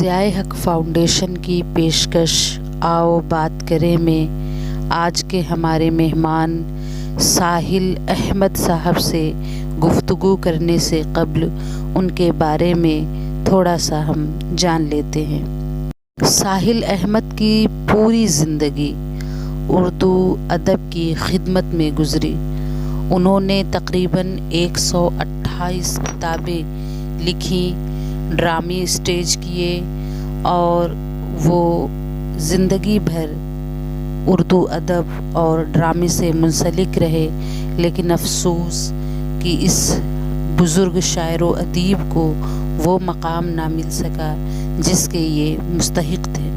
ضیائے حق فاؤنڈیشن کی پیشکش آؤ بات کریں میں آج کے ہمارے مہمان ساحل احمد صاحب سے گفتگو کرنے سے قبل ان کے بارے میں تھوڑا سا ہم جان لیتے ہیں۔ ساحل احمد کی پوری زندگی اردو ادب کی خدمت میں گزری۔ انہوں نے تقریباً 128 کتابیں لکھیں، ڈرامے اسٹیج کیے اور وہ زندگی بھر اردو ادب اور ڈرامے سے منسلک رہے، لیکن افسوس کہ اس بزرگ شاعر و ادیب کو وہ مقام نہ مل سکا جس کے یہ مستحق تھے۔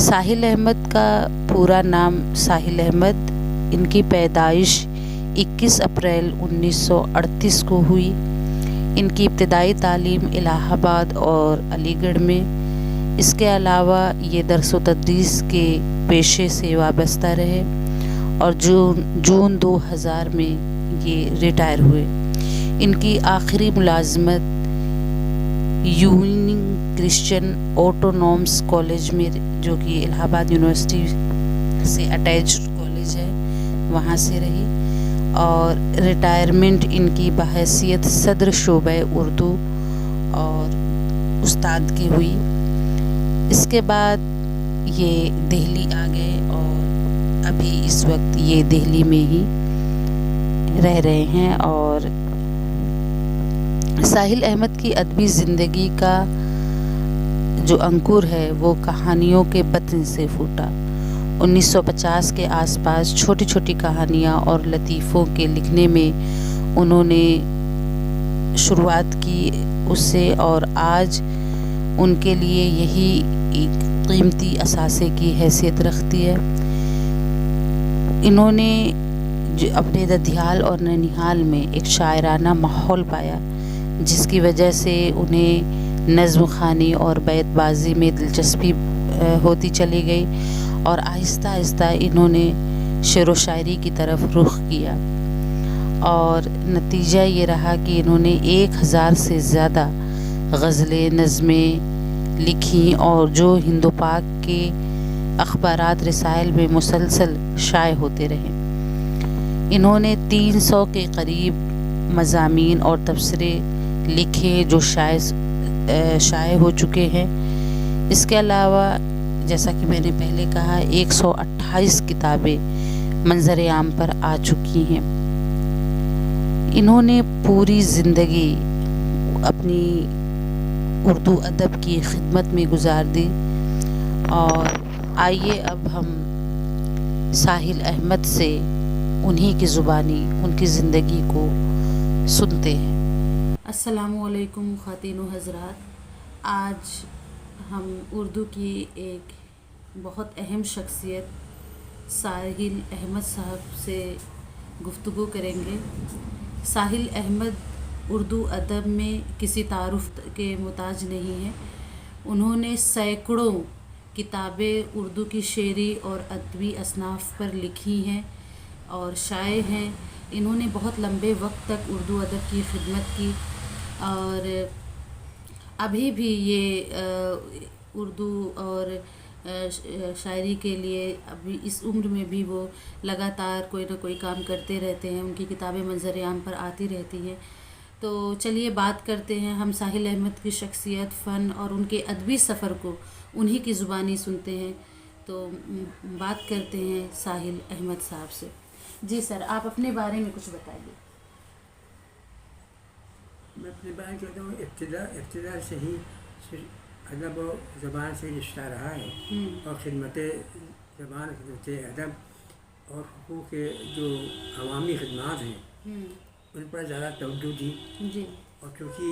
ساحل احمد کا پورا نام ساحل احمد، ان کی پیدائش 21 اپریل 1938 کو ہوئی۔ ان کی ابتدائی تعلیم الہ آباد اور علی گڑھ میں، اس کے علاوہ یہ درس و تدریس کے پیشے سے وابستہ رہے اور جون 2000 میں یہ ریٹائر ہوئے۔ ان کی آخری ملازمت یونین کرسچن آٹونومس کالج میں، جو کہ الہ آباد یونیورسٹی سے اٹیچڈ کالج ہے، وہاں سے رہی اور ریٹائرمنٹ ان کی بحیثیت صدر شعبہ اردو اور استاد کی ہوئی۔ اس کے بعد یہ دہلی آ گئے اور ابھی اس وقت یہ دہلی میں ہی رہ رہے ہیں۔ اور ساحل احمد کی ادبی زندگی کا جو انکر ہے وہ کہانیوں کے بطن سے پھوٹا۔ 1950 کے آس پاس چھوٹی چھوٹی کہانیاں اور لطیفوں کے لکھنے میں انہوں نے شروعات کی اس سے، اور آج ان کے لیے یہی ایک قیمتی اثاثے کی حیثیت رکھتی ہے۔ انہوں نے اپنے ددھیال اور ننیہال میں ایک شاعرانہ ماحول پایا، جس کی وجہ سے انہیں نظم خوانی اور بیت بازی میں دلچسپی ہوتی چلی گئی اور آہستہ آہستہ انہوں نے شعر و شاعری کی طرف رخ کیا، اور نتیجہ یہ رہا کہ انہوں نے 1000 سے زیادہ غزلیں، نظمیں لکھیں اور جو ہند و پاک کے اخبارات رسائل میں مسلسل شائع ہوتے رہے۔ انہوں نے 300 کے قریب مضامین اور تبصرے لکھے جو شائع ہو چکے ہیں۔ اس کے علاوہ جیسا کہ میں نے پہلے کہا 128 کتابیں منظر عام پر آ چکی ہیں۔ انہوں نے پوری زندگی اپنی اردو ادب کی خدمت میں گزار دی، اور آئیے اب ہم ساحل احمد سے انہی کی زبانی ان کی زندگی کو سنتے ہیں۔ السلام علیکم خواتین و حضرات، آج ہم اردو کی ایک بہت اہم شخصیت ساحل احمد صاحب سے گفتگو کریں گے۔ ساحل احمد اردو ادب میں کسی تعارف کے محتاج نہیں ہیں۔ انہوں نے سینکڑوں کتابیں اردو کی شعری اور ادبی اصناف پر لکھی ہیں اور شائع ہیں۔ انہوں نے بہت لمبے وقت تک اردو ادب کی خدمت کی، اور ابھی بھی یہ اردو اور شاعری کے لیے ابھی اس عمر میں بھی وہ لگاتار کوئی نہ کوئی کام کرتے رہتے ہیں۔ ان کی کتابیں منظر عام پر آتی رہتی ہیں۔ تو چلیے بات کرتے ہیں، ہم ساحل احمد کی شخصیت، فن اور ان کے ادبی سفر کو انہی کی زبانی سنتے ہیں۔ تو بات کرتے ہیں ساحل احمد صاحب سے۔ جی سر، آپ اپنے بارے میں کچھ بتائیے۔ میں اپنے بارے میں کہتا ہوں، ابتدا سے ہی ادب و زبان سے رشتہ رہا ہے، اور خدمت زبان، خدمت ادب اور حقوق کے جو عوامی خدمات ہیں ان پر زیادہ توجہ دی۔ جی۔ اور چونکہ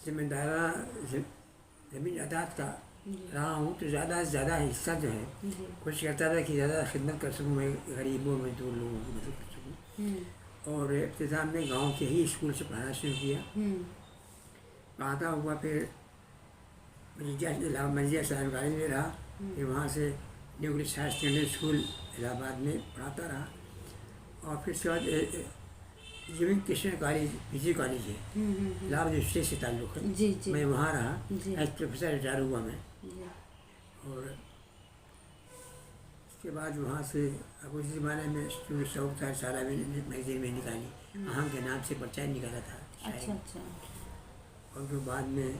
ذمہ دارہ زمین اعداد کا رہا ہوں، تو زیادہ سے زیادہ حصہ جو ہے کوشش کرتا تھا کہ زیادہ خدمت کر سکوں، میں غریبوں مزدور لوگوں کی مدد کر سکوں۔ اور ابتدا میں گاؤں کے ہی اسکول سے پڑھانا شروع کیا، پڑھاتا ہوا پھر مجھے اسلام کالج میں رہا، پھر وہاں سے new English higher secondary school Allahabad میں پڑھاتا رہا، اور پھر اس کے بعد جمن کرشن کالج پی جی کالج ہے، لاہور یونیورسٹی سے تعلق ہے. جی جی میں وہاں رہا، جی ایز پروفیسر ریٹائر ہوا میں. جی اور اس کے بعد وہاں سے اب اس زمانے میں اسٹوڈنٹ شوق تھا، سارا میگزین میں نکالی، اہم کے نام سے پرچہ نکالا تھا شاعری. اچھا اچھا اور پھر بعد میں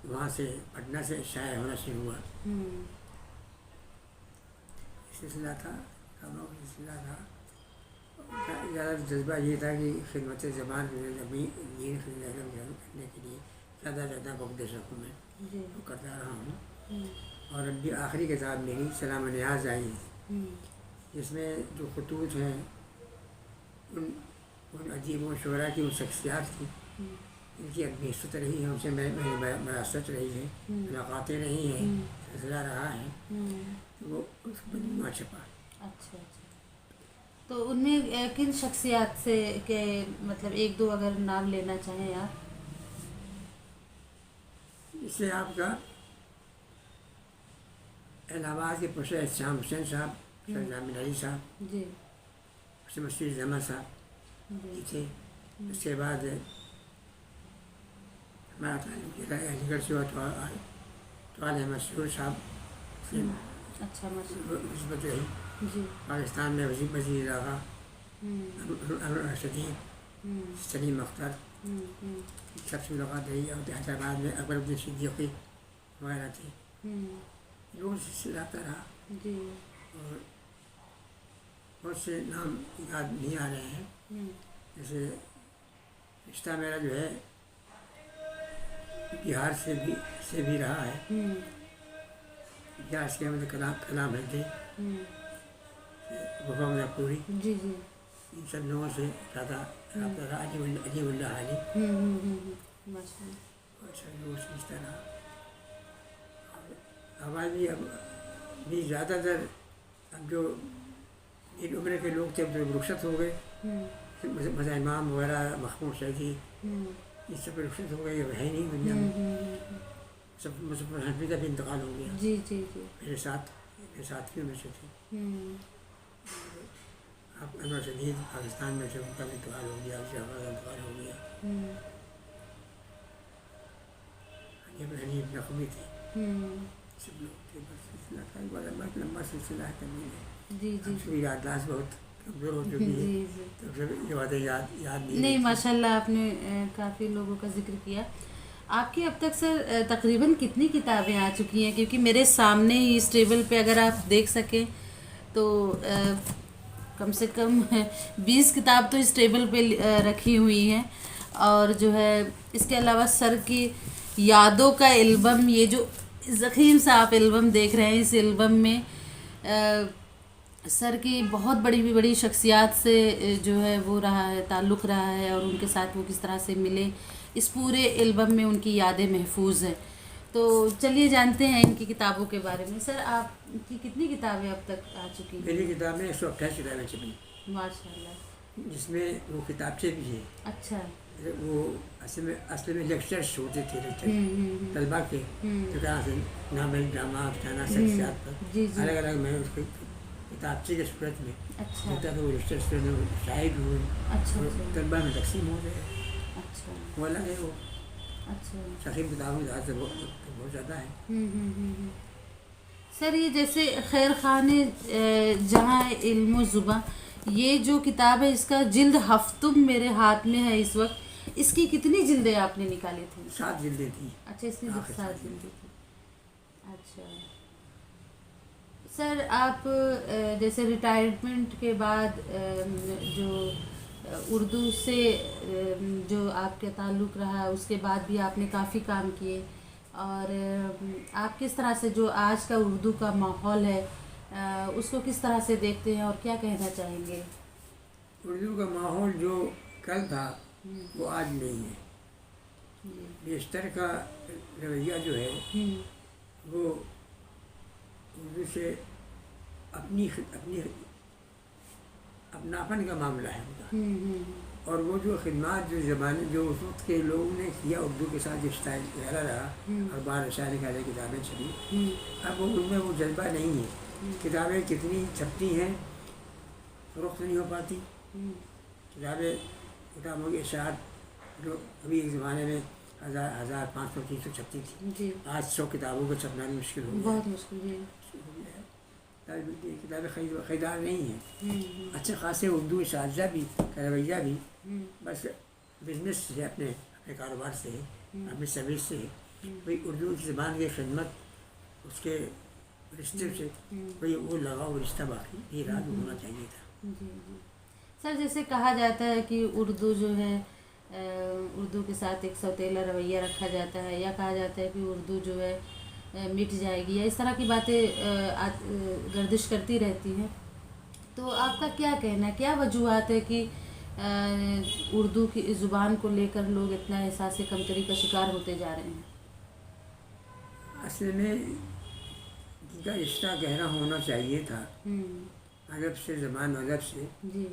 وہاں سے پٹنہ سے شاعر ہونا شروع ہوا. سلسلہ تھا، کاموں کا سلسلہ تھا. زیادہ جذبہ یہ تھا کہ خدمت زبان ابھی دین کرنے کے لیے زیادہ سے زیادہ وقت دے سکوں میں، وہ کرتا رہا ہوں. اور اب بھی آخری کتاب میری سلام نیاز آئی ہے، جس میں جو خطوط ہیں ان عجیب و شعراء کی، ان شخصیات کی، ان کی حصت رہی ہے، ان سے میری مراست رہی ہے، ملاقاتیں رہی ہیں، سلسلہ رہا ہے، وہ اس مجموعہ چھپا. اچھا اچھا. تو ان میں کن شخصیات سے کہ مطلب ایک دو اگر نام لینا چاہیں آپ؟ اس سے آپ کا الہ آباد کے پروفیسر احتشام حسین صاحب، سر جامع علی صاحب، جی پروفیسر مسعود احمد صاحب جی یہ تھے. اس کے بعد ہمارا تعلق علی گڑھ سے ہوا تو احمد سرور صاحب سے اچھا ماشاء نسبت رہی. جی پاکستان میں وزیر اعلیٰ انور رشید، سلیم اختر، سب سے ملاقات رہی. اور حیدرآباد میں اکبر الدین صدیقی وغیرہ تھے. لوگوں سے سلسلہ آتا رہا. جی اور بہت سے نام یاد نہیں آ رہے ہیں. جیسے رشتہ میرا جو ہے بہار سے بھی رہا ہے. بہار سے مطلب کلام ہے تھے، وفا میں پوری، جی جی ان سب لوگوں سے زیادہ رابطہ رہا. علی اللہ علی ماشاء اللہ. اور سب لوگوں سے اس طرح. ہماری اب بھی زیادہ تر اب جو ان عمر کے لوگ تھے اب جو رخصت ہو گئے، مثلا امام وغیرہ، محمود شہیدی، یہ سب رخصت ہو گئے، ہے نہیں دنیا میں. سب حنفی کا بھی انتقال ہو گیا. جی جی جی میرے ساتھیوں میں سے تھے. اب انور شدید پاکستان میں سے ان کا بھی انتقال ہو گیا، شہباز کا انتقال ہو گیا. حنیف نقوی تھے، سب لوگ تھے. بس سلسلہ تھا، بڑا لمبا سلسلہ ہے کرنے میں. جی جی اب یادداشت بہت کمزور ہو چکی ہے، جی جی تو پھر یہ باتیں یاد نہیں. ماشاء اللہ آپ نے کافی لوگوں کا ذکر کیا. آپ کی اب تک سر تقریباً کتنی کتابیں آ چکی ہیں؟ کیونکہ میرے سامنے ہی اس ٹیبل پہ اگر آپ دیکھ سکیں تو کم سے کم 20 کتاب تو اس ٹیبل پہ رکھی ہوئی ہیں. اور جو ہے اس کے علاوہ سر کی یادوں کا البم، یہ جو ضخیم سا آپ البم دیکھ رہے ہیں، اس البم میں سر کی بہت بڑی شخصیات سے جو ہے وہ رہا ہے، تعلق رہا ہے، اور ان کے ساتھ وہ کس طرح سے ملے، اس پورے البم میں ان کی یادیں محفوظ ہیں. تو چلیے جانتے ہیں ان کی کتابوں کے بارے میں. سر آپ کی کتنی کتابیں اب تک آ چکی ہیں؟ میری کتابیں 128 کتابیں چھپی، ماشاء اللہ. جس میں وہ کتابچے بھی ہیں. اچھا. وہ اصل میں لیکچرس ہوتے تھے، طلبا کے، جو کہاں سے ناول، ڈرامہ، افسانہ، شخصیات پر الگ الگ میں اس کے کتابچے کے صورت میں ہوتا تھا. وہ لیکچرس شاعر ہوئے، طلبا میں تقسیم ہو گئے. اچھا وہ الگ ہے. وہ اچھا شخصی کتابیں زیادہ سے بہت زیادہ ہے. سر یہ جیسے خیر خان جہاں علم و زباں، یہ جو کتاب ہے اس کا جلد ہفتم میرے ہاتھ میں ہے اس وقت. اس کی کتنی جلدیں آپ نے نکالی تھیں؟ 7 جلدیں تھیں. اچھا، اس کی 7 جلدیں تھیں. اچھا سر، آپ جیسے ریٹائرمنٹ کے بعد جو اردو سے جو آپ کے تعلق رہا، اس کے بعد بھی آپ نے کافی کام کیے، اور آپ کس طرح سے جو آج کا اردو کا ماحول ہے اس کو کس طرح سے دیکھتے ہیں اور کیا کہنا چاہیں گے؟ اردو کا ماحول جو کل تھا وہ آج نہیں ہے. بیشتر کا رویہ جو ہے وہ اردو سے اپناپن کا معاملہ ہے ان کا. اور وہ جو خدمات جو زبانیں جو اس وقت کے لوگوں نے کیا اردو کے ساتھ، جو اسٹائل گہرا رہا اور بار شاعری کا کتابیں چلی، اب وہ ان میں وہ جذبہ نہیں ہے. کتابیں کتنی چھپتی ہیں، فروخت نہیں ہو پاتی. کتابوں کی اشاعت جو ابھی ایک زمانے میں 1500 300 چھپتی تھی، جی آج 100 کتابوں کو چھپنا بھی مشکل ہو گیا بہت مشکل جی کتابیں خریدار نہیں ہیں. ہوں اچھے خاصے اردو اساتذہ بھی کا رویہ بھی ہوں بس بزنس سے اپنے کاروبار سے ہے، اپنی سروس سے ہے. بھائی اردو کی زبان کی خدمت اس کے رشتے سے بھائی وہ لگاؤ رشتہ باقی یہ رات ہونا چاہیے تھا. جی جی سر، جیسے کہا جاتا ہے کہ اردو جو ہے اردو کے ساتھ ایک سوتیلا رویہ رکھا جاتا ہے، یا کہا جاتا ہے کہ اردو جو ہے مٹ جائے گی، یا اس طرح کی باتیں گردش کرتی رہتی ہیں. تو آپ کا کیا کہنا ہے، کیا وجوہات ہے کہ اردو کی زبان کو لے کر لوگ اتنا احساس کمتری کا شکار ہوتے جا رہے ہیں؟ اصل میں ان کا رشتہ گہرا ہونا چاہیے تھا ادب سے، زبان ادب سے، جی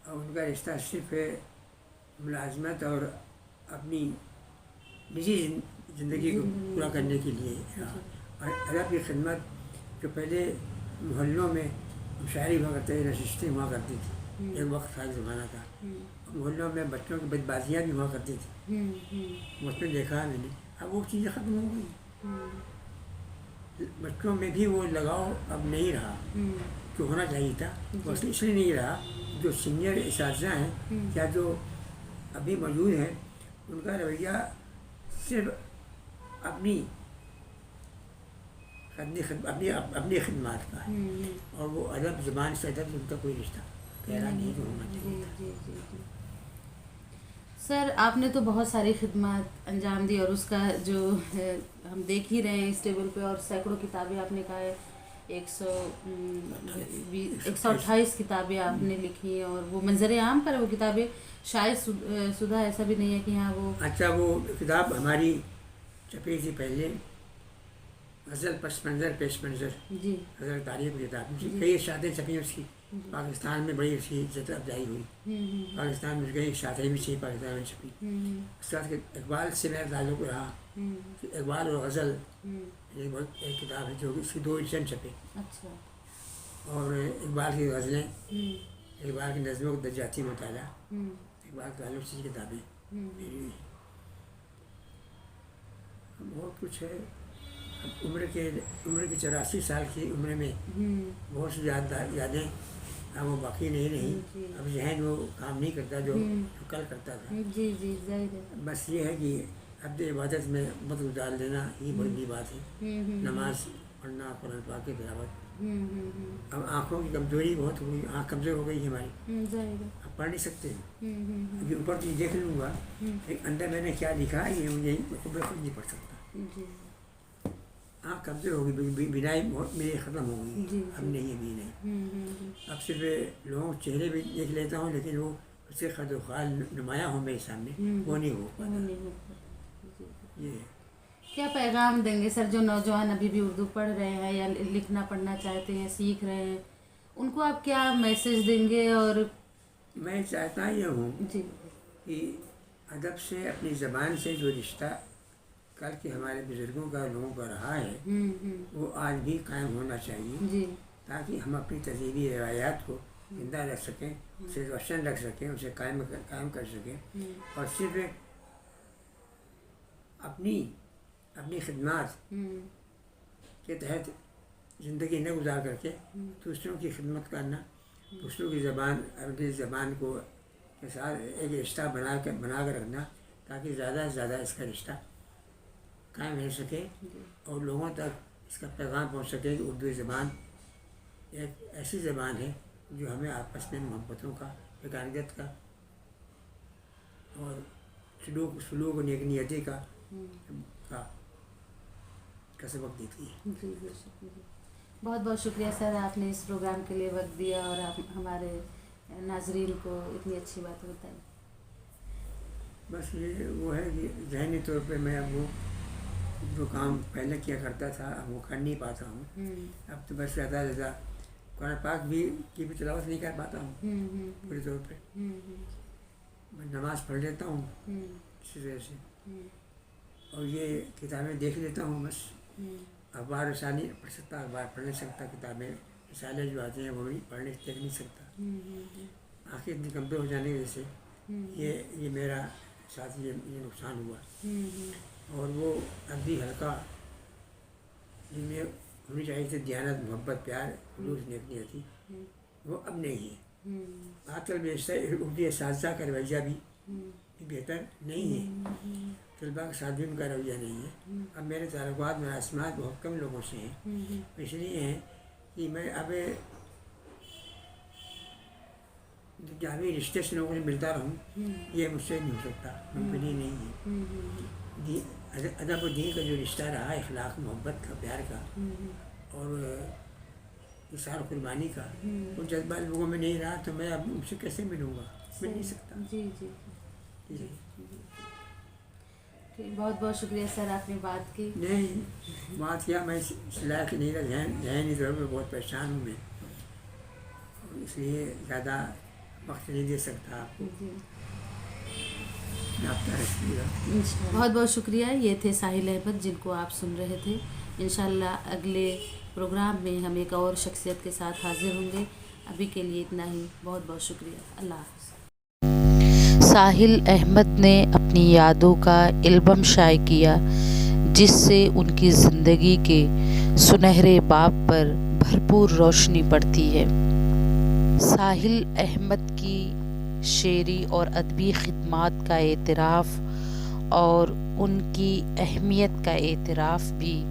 اور ان کا رشتہ صرف ملازمت اور اپنی نجی زندگی کو پورا کرنے کے لیے رہا. اور ادب کی خدمت جو پہلے محلوں میں مشاعری ہوا کرتے تھے، نشستیں ہوا کرتی تھی، ایک وقت تھا، ایک زمانہ تھا. محلوں میں بچوں کی بدبازیاں بھی ہوا کرتی تھیں، اس میں دیکھا میں نے. اب وہ چیزیں ختم ہو گئی، بچوں میں بھی وہ لگاؤ اب نہیں رہا جو ہونا چاہیے تھا. وہ اس لیے نہیں رہا جو سینئر اساتذہ ہیں یا جو ابھی موجود ہیں ان کا رویہ صرف اپنی خدمات کا ہے، اور وہ ادب زبان سے ادب سے ان کا کوئی رشتہ گہرا نہیں جو ہونا چاہیے تھا. جی جی جی سر، آپ نے تو بہت ساری خدمات انجام دی، اور اس کا جو ہم دیکھ ہی رہے ہیں اس ٹیبل پہ، اور سینکڑوں کتابیں آپ نے کہا ہے 128 کتابیں آپ نے لکھی ہیں، اور وہ منظر عام پر وہ کتابیں شائع شدہ، ایسا بھی نہیں ہے کہ ہاں وہ اچھا وہ کتاب ہماری چھپی تھی پہلے، غزل پس منظر پیش منظر، جی غزل تاریخ کی کتاب، کئی اشاعتیں چھپی اس کی. پاکستان میں بڑی اس کی عزت افزائی ہوئی، پاکستان میں کئی اشاعتیں بھی چھپی، پاکستان میں چھپی. اس کے بعد اقبال سے میرا تعلق رہا، اقبال اور غزل ایک کتاب ہے جو اس کی 2 ایڈیشن چھپے. اچھا. اور اقبال کی غزلیں، اقبال کی نظموں کا درجاتی مطالعہ، اقبال کے تعلق سے کتابیں میری ہوئی. بہت کچھ ہے. اب عمر کی 84 سال کی عمر میں بہت سی یادیں اب وہ باقی نہیں رہی. اب ذہن وہ کام نہیں کرتا جو کل کرتا تھا. جی جی ظاہر ہے. بس یہ ہے کہ عبد عبادت میں وقت گزار دینا ہی بڑی بات ہے. نماز پڑھنا، قرآن پاک کی تلاوت. اب آنکھوں کی کمزوری بہت ہو گئی، آنکھ کمزور ہو گئی ہے ہماری، اب پڑھ نہیں سکتے. ابھی اوپر تو دیکھ لوں گا، اندر میں نے کیا لکھا ہے یہ مجھے خود نہیں پڑھ سکتا. آنکھ کمزور ہو گئی، بینائی میری ختم ہو گئی. اب نہیں ہے بینائی. اب صرف لوگوں کے چہرے بھی دیکھ لیتا ہوں، لیکن وہ اس سے خد و خال نمایاں ہو میرے سامنے، وہ نہیں ہو پاتا. یہ کیا پیغام دیں گے سر جو نوجوان ابھی بھی اردو پڑھ رہے ہیں یا لکھنا پڑھنا چاہتے ہیں، سیکھ رہے ہیں، ان کو آپ کیا میسج دیں گے؟ اور میں چاہتا یہ ہوں جی کہ ادب سے، اپنی زبان سے جو رشتہ کل کے ہمارے بزرگوں کا لوگوں کا رہا ہے وہ آج بھی قائم ہونا چاہیے، جی تاکہ ہم اپنی تہذیبی روایات کو زندہ رکھ سکیں، اسے روشن رکھ سکیں، اسے قائم کر سکیں. اور صرف اپنی خدمات کے تحت زندگی نہ گزار کر کے دوسروں کی خدمت کرنا، دوسروں کی اپنی زبان کو کے ساتھ ایک رشتہ بنا کر رکھنا، تاکہ زیادہ سے زیادہ اس کا رشتہ قائم رہ سکے اور لوگوں تک اس کا پیغام پہنچ سکے کہ اردو زبان ایک ایسی زبان ہے جو ہمیں آپس میں محبتوں کا، یکانگت کا، اور سلوک و نیک نیتی کا سبق دیتی ہے. جی بہت بہت شکریہ سر، آپ نے اس پروگرام کے لیے وقت دیا اور آپ ہمارے ناظرین کو اتنی اچھی باتیں بتائیں. بس یہ وہ ہے کہ ذہنی طور پہ میں اب وہ جو کام پہلے کیا کرتا تھا اب وہ کر نہیں پاتا ہوں. اب تو بس زیادہ سے زیادہ قرآن پاک کی بھی تلاوت نہیں کر پاتا ہوں پورے طور پہ. میں نماز پڑھ لیتا ہوں اسی طرح سے، اور یہ کتابیں دیکھ لیتا ہوں بس. اخبار رسانی پڑھ سکتا، اخبار پڑھ نہیں سکتا. کتابیں رسالے جو آتے ہیں وہ بھی دیکھ نہیں سکتا. آنکھیں اتنی کمزور ہو جانے کی وجہ سے یہ میرا ساتھ یہ نقصان ہوا. اور وہ ادبی حلقہ جن میں ہونی چاہیے تھی دیانت، محبت، پیار، خلوص، نیکیاں تھی، وہ اب نہیں ہے. آج کل اردو اساتذہ کا رویہ بھی بہتر نہیں ہے، طلباء کے ساتھ بھی ان کا رویہ نہیں ہے. اب میرے تعلقات، ملازمات بہت کم لوگوں سے ہیں، اس لیے ہیں کہ میں اب جامعی رشتے سے لوگوں سے ملتا رہوں، یہ مجھ سے نہیں ہو سکتا، ممکن ہی نہیں ہے. ادب و دین کا جو رشتہ رہا، اخلاق، محبت کا، پیار کا اور اظہار قربانی کا، وہ جذبہ لوگوں میں نہیں رہا تو میں اب ان سے کیسے ملوں گا؟ مل نہیں سکتا. جی بہت بہت شکریہ سر، آپ نے بات کی. نہیں بات کیا، میں اس لائق نہیں رہا، ذہنی طور پہ بہت پریشان ہوں میں، اس لیے زیادہ وقت نہیں دے سکتا آپ کو. بہت بہت شکریہ. یہ تھے ساحل احمد جن کو آپ سن رہے تھے. انشاءاللہ اگلے پروگرام میں ہم ایک اور شخصیت کے ساتھ حاضر ہوں گے. ابھی کے لیے اتنا ہی. بہت بہت شکریہ. اللہ حافظ. ساحل احمد نے اپنی یادوں کا البم شائع کیا جس سے ان کی زندگی کے سنہرے باب پر بھرپور روشنی پڑتی ہے. ساحل احمد کی شعری اور ادبی خدمات کا اعتراف اور ان کی اہمیت کا اعتراف بھی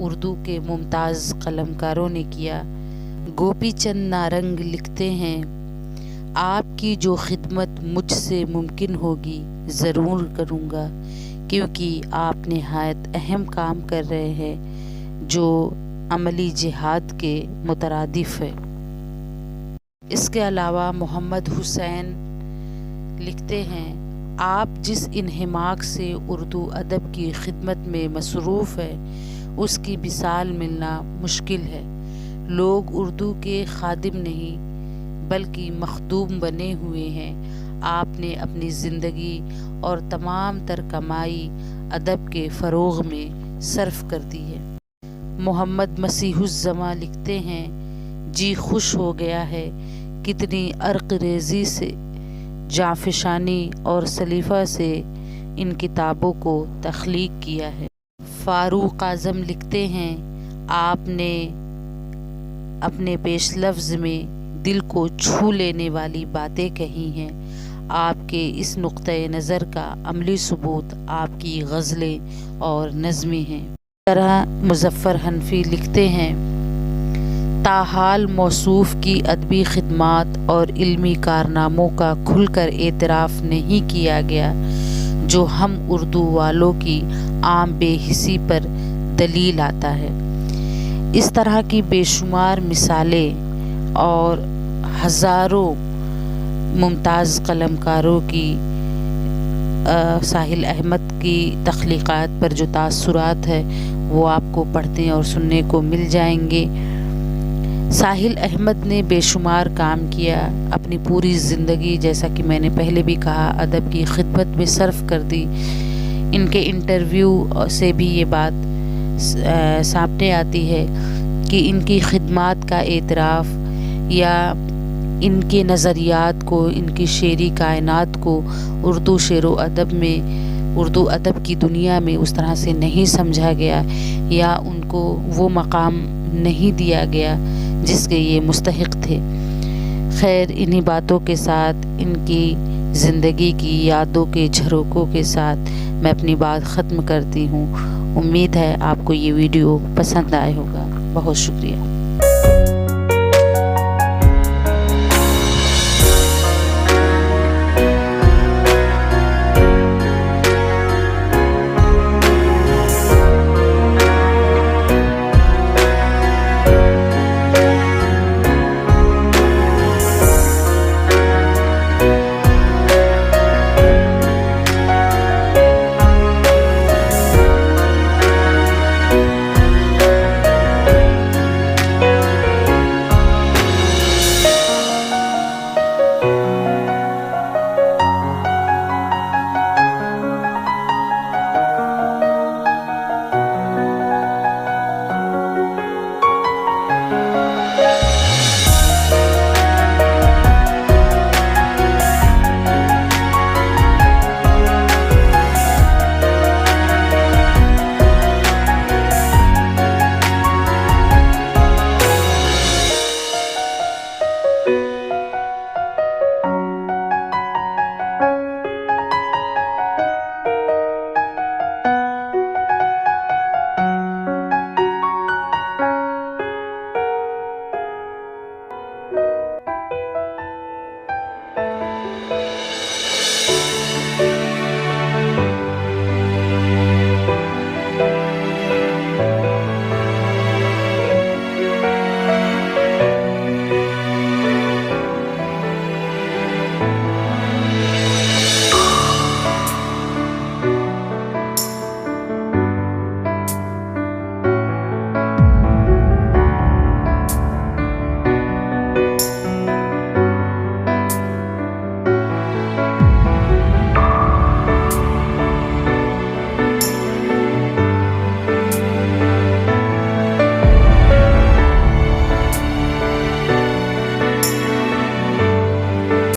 اردو کے ممتاز قلمکاروں نے کیا. گوپی چند نارنگ لکھتے ہیں، آپ کی جو خدمت مجھ سے ممکن ہوگی ضرور کروں گا، کیونکہ آپ نہایت اہم کام کر رہے ہیں جو عملی جہاد کے مترادف ہے. اس کے علاوہ محمد حسین لکھتے ہیں، آپ جس انہماک سے اردو ادب کی خدمت میں مصروف ہے اس کی مثال ملنا مشکل ہے. لوگ اردو کے خادم نہیں بلکہ مخدوم بنے ہوئے ہیں. آپ نے اپنی زندگی اور تمام تر کمائی ادب کے فروغ میں صرف کر دی ہے. محمد مسیح الزماں لکھتے ہیں، جی خوش ہو گیا ہے کتنی عرق ریزی سے، جانفشانی اور سلیفہ سے ان کتابوں کو تخلیق کیا ہے. فاروق اعظم لکھتے ہیں، آپ نے اپنے پیش لفظ میں دل کو چھو لینے والی باتیں کہی ہیں. آپ کے اس نقطۂ نظر کا عملی ثبوت آپ کی غزلیں اور نظمیں ہیں. اس طرح مظفر حنفی لکھتے ہیں، تاحال موصوف کی ادبی خدمات اور علمی کارناموں کا کھل کر اعتراف نہیں کیا گیا جو ہم اردو والوں کی عام بے حسی پر دلیل آتا ہے. اس طرح کی بے شمار مثالیں اور ہزاروں ممتاز قلمکاروں کی ساحل احمد کی تخلیقات پر جو تاثرات ہے وہ آپ کو پڑھنے اور سننے کو مل جائیں گے. ساحل احمد نے بے شمار کام کیا، اپنی پوری زندگی جیسا کہ میں نے پہلے بھی کہا ادب کی خدمت میں صرف کر دی. ان کے انٹرویو سے بھی یہ بات سامنے آتی ہے کہ ان کی خدمات کا اعتراف یا ان کے نظریات کو، ان کی شعری کائنات کو اردو شعر و ادب میں، اردو ادب کی دنیا میں اس طرح سے نہیں سمجھا گیا یا ان کو وہ مقام نہیں دیا گیا جس کے یہ مستحق تھے. خیر، انہی باتوں کے ساتھ، ان کی زندگی کی یادوں کے جھروکوں کے ساتھ میں اپنی بات ختم کرتی ہوں. امید ہے آپ کو یہ ویڈیو پسند آئے ہوگا. بہت شکریہ.